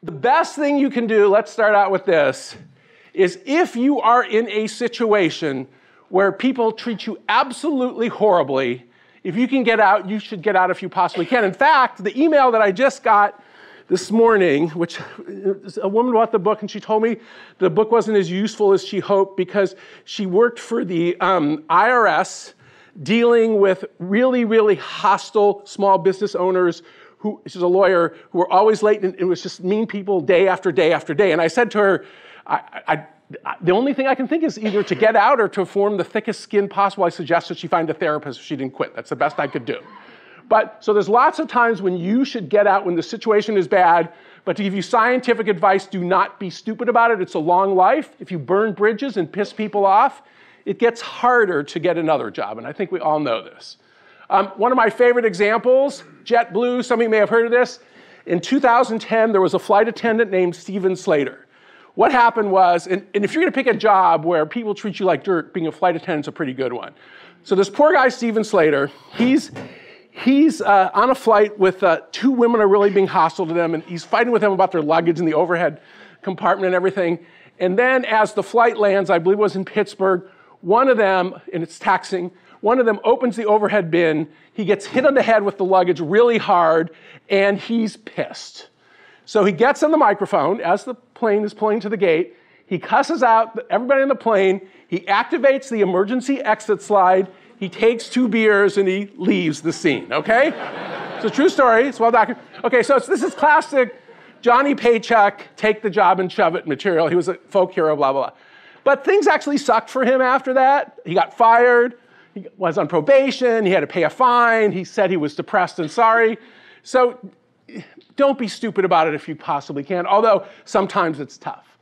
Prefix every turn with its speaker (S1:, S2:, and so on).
S1: The best thing you can do, let's start out with this, is if you are in a situation where people treat you absolutely horribly, if you can get out, you should get out if you possibly can. In fact, the email that I just got this morning, which a woman bought the book and she told me the book wasn't as useful as she hoped because she worked for the IRS dealing with really, really hostile small business owners who, she's a lawyer, who were always late, and it was just mean people day after day after day. And I said to her, the only thing I can think is either to get out or to form the thickest skin possible. I suggested she find a therapist if she didn't quit. That's the best I could do. But so there's lots of times when you should get out when the situation is bad, but to give you scientific advice, do not be stupid about it. It's a long life. If you burn bridges and piss people off, it gets harder to get another job, and I think we all know this. One of my favorite examples, JetBlue, some of you may have heard of this. In 2010, there was a flight attendant named Steven Slater. What happened was, and if you're gonna pick a job where people treat you like dirt, being a flight attendant's a pretty good one. So this poor guy, Steven Slater, he's on a flight with two women are really being hostile to them, and he's fighting with them about their luggage in the overhead compartment and everything. And then as the flight lands, I believe it was in Pittsburgh, one of them, and it's taxing, one of them opens the overhead bin, he gets hit on the head with the luggage really hard, and he's pissed. So he gets on the microphone as the plane is pulling to the gate, he cusses out everybody in the plane, he activates the emergency exit slide, he takes 2 beers, and he leaves the scene, okay? It's a true story, it's well documented. Okay, so this is classic Johnny Paycheck, take the job and shove it material. He was a folk hero, blah, blah, blah. But things actually sucked for him after that. He got fired, he was on probation, he had to pay a fine, he said he was depressed and sorry. So don't be stupid about it if you possibly can, although sometimes it's tough.